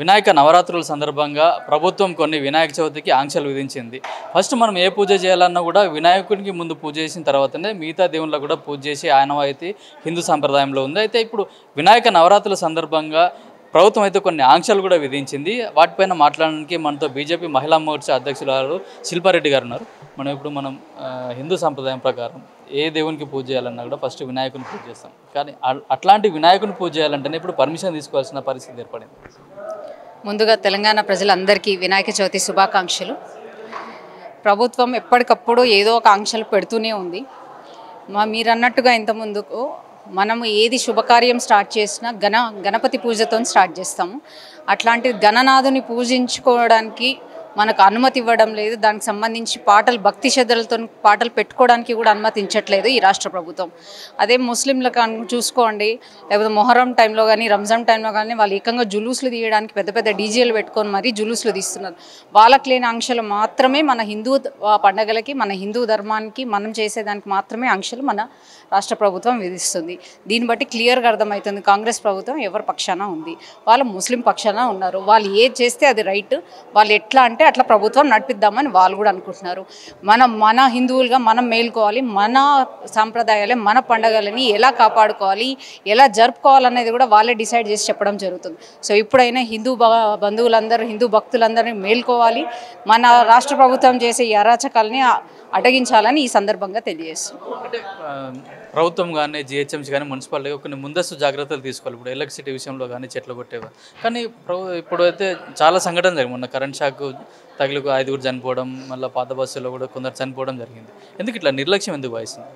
వినాయక నవరాత్రుల సందర్భంగా ప్రభుత్వం కొన్ని వినాయక చవితికి ఆంక్షలు విధించింది. ఫస్ట్ మనం ఏ పూజ చేయాలన్నా కూడా వినాయకుడికి ముందు పూజ చేసిన తర్వాతనే మిగతా దేవుళ్ళకు కూడా పూజ చేసి ఆనవాయితీ హిందూ సంప్రదాయంలో ఉంది. అయితే ఇప్పుడు వినాయక నవరాత్రుల సందర్భంగా ప్రభుత్వం అయితే కొన్ని ఆంక్షలు కూడా విధించింది. వాటిపైన మాట్లాడడానికి మనతో బీజేపీ మహిళా మోర్చా అధ్యక్షురాలు శిల్పారెడ్డి గారు ఉన్నారు. మనం హిందూ సంప్రదాయం ప్రకారం ఏ దేవునికి పూజ చేయాలన్నా కూడా ఫస్ట్ వినాయకుని పూజ చేస్తాం. కానీ అట్లాంటి వినాయకుని పూజ చేయాలంటేనే ఇప్పుడు పర్మిషన్ తీసుకోవాల్సిన పరిస్థితి ఏర్పడింది. ముందుగా తెలంగాణ ప్రజలందరికీ వినాయక చవితి శుభాకాంక్షలు. ప్రభుత్వం ఎప్పటికప్పుడు ఏదో ఒక ఆంక్షలు పెడుతూనే ఉంది. మీరన్నట్టుగా ఇంతకుముందుకు మనము ఏది శుభకార్యం స్టార్ట్ చేసినా గణపతి పూజతో స్టార్ట్ చేస్తాము. అట్లాంటి గణనాథుని పూజించుకోవడానికి మనకు అనుమతి ఇవ్వడం లేదు. దానికి సంబంధించి భక్తి శ్రద్ధలతో పాటలు పెట్టుకోవడానికి కూడా అనుమతించట్లేదు ఈ రాష్ట్ర ప్రభుత్వం. అదే ముస్లింలకు చూసుకోండి, లేకపోతే మొహరం టైంలో కానీ రంజాన్ టైంలో కానీ వాళ్ళు ఏకంగా జులూసులు తీయడానికి పెద్ద పెద్ద డీజేలు పెట్టుకొని మరీ జులూసులు తీస్తున్నారు. వాళ్ళకి లేని ఆంక్షలు మాత్రమే మన హిందూ పండగలకి, మన హిందూ ధర్మానికి మనం చేసేదానికి మాత్రమే ఆంక్షలు మన రాష్ట్ర ప్రభుత్వం విధిస్తుంది. దీన్ని బట్టి క్లియర్గా అర్థమవుతుంది కాంగ్రెస్ ప్రభుత్వం ఎవరి పక్షాన ఉంది. వాళ్ళు ముస్లిం పక్షాన ఉన్నారు. వాళ్ళు ఏది చేస్తే అది రైట్, వాళ్ళు ఎట్లా అంటే అట్లా ప్రభుత్వం నడిపిద్దామని వాళ్ళు కూడా అనుకుంటున్నారు. మన హిందువులుగా మనం మేల్కోవాలి, మన సాంప్రదాయాలు మన పండుగలని ఎలా కాపాడుకోవాలి, ఎలా జరుపుకోవాలనేది కూడా వాళ్ళే డిసైడ్ చేసి చెప్పడం జరుగుతుంది. సో ఇప్పుడైనా హిందూ బంధువులందరూ, హిందూ భక్తులందరినీ మేల్కోవాలి, మన రాష్ట్ర ప్రభుత్వం చేసే ఈ అరాచకాలని అడ్డగించాలని ఈ సందర్భంగా తెలియజేస్తుంది. అంటే ప్రభుత్వం కానీ జిహెచ్ఎంసీ కానీ మున్సిపాలిటీ కొన్ని ముందస్తు జాగ్రత్తలు తీసుకోవాలి. ఇప్పుడు ఎలక్ట్రిసిటీ విషయంలో కానీ చెట్లు కొట్టేవారు. కానీ ఇప్పుడు అయితే చాలా సంఘటన జరిగింది. మొన్న కరెంట్ షాక్ తగిలి 5 చనిపోవడం, మళ్ళీ పాత బస్సులో కూడా కొందరు చనిపోవడం జరిగింది. ఎందుకు ఇట్లా నిర్లక్ష్యం ఎందుకు వహిస్తుంది?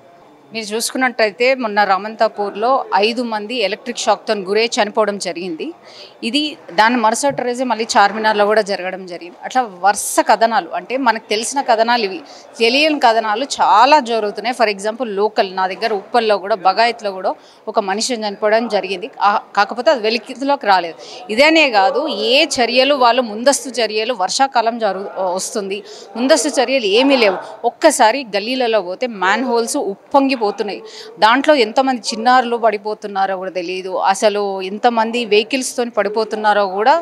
మీరు చూసుకున్నట్టయితే మొన్న రామంతాపూర్లో 5 మంది ఎలక్ట్రిక్ షాక్తో గురై చనిపోవడం జరిగింది. ఇది దాని మరుసటి రోజే మళ్ళీ చార్మినార్లో కూడా జరగడం జరిగింది. అట్లా వరుస కథనాలు, అంటే మనకు తెలిసిన కథనాలు ఇవి, తెలియని కథనాలు చాలా జరుగుతున్నాయి. ఫర్ ఎగ్జాంపుల్ లోకల్ నా దగ్గర ఉప్పల్లో కూడా, బగాయత్లో కూడా ఒక మనిషి చనిపోవడం జరిగింది. కాకపోతే అది వెలికిలోకి రాలేదు. ఇదేనే కాదు, ఏ చర్యలు వాళ్ళు ముందస్తు చర్యలు, వర్షాకాలం వస్తుంది, ముందస్తు చర్యలు ఏమీ లేవు. ఒక్కసారి గల్లీలలో పోతే మ్యాన్ హోల్స్ ఉప్పొంగిపోతున్నాయి. దాంట్లో ఎంతమంది చిన్నారులు పడిపోతున్నారో కూడా తెలియదు. అసలు ఎంతమంది వెహికల్స్తో పడిపోతున్నారో కూడా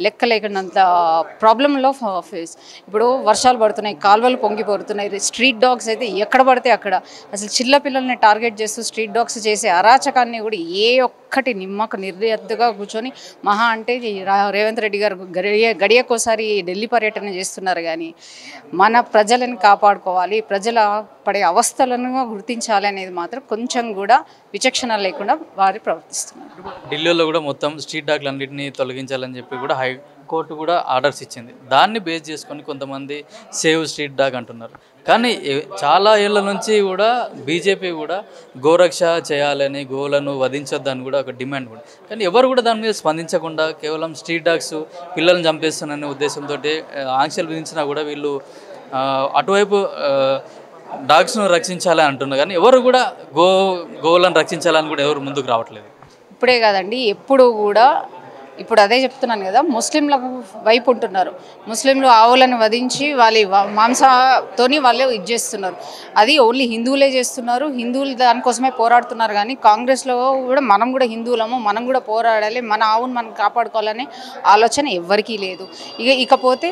లెక్క లేకున్నంత ప్రాబ్లంలో ఫేస్. ఇప్పుడు వర్షాలు పడుతున్నాయి, కాలువలు పొంగిపోతున్నాయి. స్ట్రీట్ డాగ్స్ అయితే ఎక్కడ పడితే అక్కడ, అసలు చిన్న పిల్లల్ని టార్గెట్ చేస్తూ స్ట్రీట్ డాగ్స్ చేసే అరాచకాన్ని కూడా ఏ ఒక్కటి నిమ్మకు నిర్యత్తుగా కూర్చొని మహా అంటే రేవంత్ రెడ్డి గారు గడియకోసారి ఢిల్లీ పర్యటన చేస్తున్నారు. కానీ మన ప్రజలను కాపాడుకోవాలి, ప్రజల పడే అవస్థలను గుర్తించాలి అనేది మాత్రం కొంచెం కూడా విచక్షణ లేకుండా వారు ప్రవర్తిస్తున్నారు. ఢిల్లీలో కూడా మొత్తం స్ట్రీట్ డాగ్లన్నింటినీ తొలగించాలని చెప్పి కూడా హైకోర్టు కూడా ఆర్డర్స్ ఇచ్చింది. దాన్ని బేస్ చేసుకొని కొంతమంది సేవ్ స్ట్రీట్ డాగ్ అంటున్నారు. కానీ చాలా ఏళ్ళ నుంచి కూడా బీజేపీ కూడా గోరక్ష చేయాలని, గోలను వధించొద్దని కూడా ఒక డిమాండ్ కూడా. కానీ ఎవరు కూడా దాని మీద స్పందించకుండా కేవలం స్ట్రీట్ డాగ్స్ పిల్లల్ని చంపేస్తున్న ఉద్దేశంతో ఆంక్షలు విధించినా కూడా వీళ్ళు అటువైపు డాగ్స్ను రక్షించాలని అంటున్నారు. కానీ ఎవరు కూడా గోవులను రక్షించాలని కూడా ఎవరు ముందుకు రావట్లేదు. ఇప్పుడే కాదండి, ఎప్పుడు కూడా ఇప్పుడు అదే చెప్తున్నాను కదా, ముస్లింల వైపు ఉంటున్నారు. ముస్లింలు ఆవులను వధించి వాళ్ళ మాంసంతోని వాళ్ళు ఇది చేస్తున్నారు. అది ఓన్లీ హిందువులే చేస్తున్నారు, హిందువులు దానికోసమే పోరాడుతున్నారు. కానీ కాంగ్రెస్లో కూడా మనం కూడా హిందువులము, మనం కూడా పోరాడాలి, మన ఆవును మనం కాపాడుకోవాలనే ఆలోచన ఎవ్వరికీ లేదు. ఇకపోతే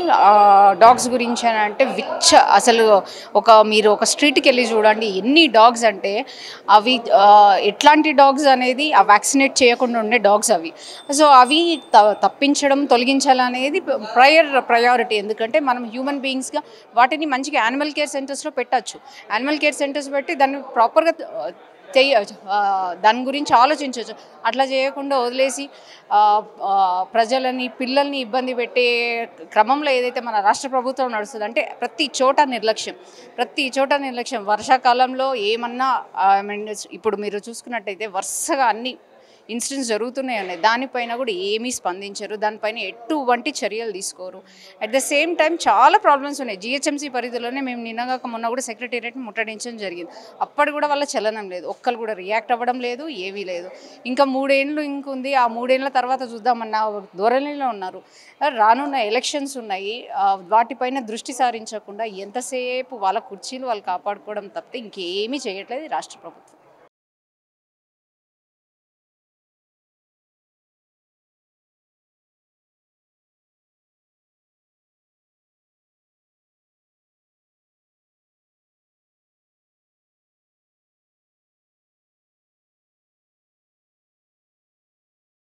డాగ్స్ గురించి అని అంటే అసలు మీరు ఒక స్ట్రీట్కి వెళ్ళి చూడండి, ఎన్ని డాగ్స్ అంటే అవి ఎట్లాంటి డాగ్స్ అనేది వ్యాక్సినేట్ చేయకుండా ఉండే డాగ్స్ అవి. సో అవి తప్పించడం, తొలగించాలనేది ప్రయారిటీ. ఎందుకంటే మనం హ్యూమన్ బీయింగ్స్గా వాటిని మంచిగా యానిమల్ కేర్ సెంటర్స్లో పెట్టచ్చు. యానిమల్ కేర్ సెంటర్స్ పెట్టి దాన్ని ప్రాపర్గా దాని గురించి ఆలోచించవచ్చు. అట్లా చేయకుండా వదిలేసి ప్రజలని, పిల్లల్ని ఇబ్బంది పెట్టే క్రమంలో ఏదైతే మన రాష్ట్ర ప్రభుత్వం నడుస్తుంది అంటే ప్రతి చోట నిర్లక్ష్యం. వర్షాకాలంలో ఏమన్నా ఇప్పుడు మీరు చూసుకున్నట్టయితే వరుసగా అన్ని ఇన్సిడెంట్స్ జరుగుతున్నాయి. దానిపైన కూడా ఏమీ స్పందించరు, దానిపైన ఎటువంటి చర్యలు తీసుకోరు. అట్ ద సేమ్ టైం చాలా ప్రాబ్లమ్స్ ఉన్నాయి. జిహెచ్ఎంసీ పరిధిలోనే మేము నిన్నగాక మొన్న కూడా సెక్రటేరియట్ని ముట్టడించడం జరిగింది. అప్పటి కూడా వాళ్ళ చలనం లేదు, ఒక్కరు కూడా రియాక్ట్ అవ్వడం లేదు, ఏమీ లేదు. ఇంకా 3 ఏళ్ళు ఇంకుంది, ఆ 3 ఏళ్ళ తర్వాత చూద్దామన్న ధోరణిలో ఉన్నారు. రానున్న ఎలక్షన్స్ ఉన్నాయి, వాటిపైన దృష్టి సారించకుండా ఎంతసేపు వాళ్ళ కుర్చీలు వాళ్ళు కాపాడుకోవడం తప్పితే ఇంకేమీ చేయట్లేదు రాష్ట్ర ప్రభుత్వం.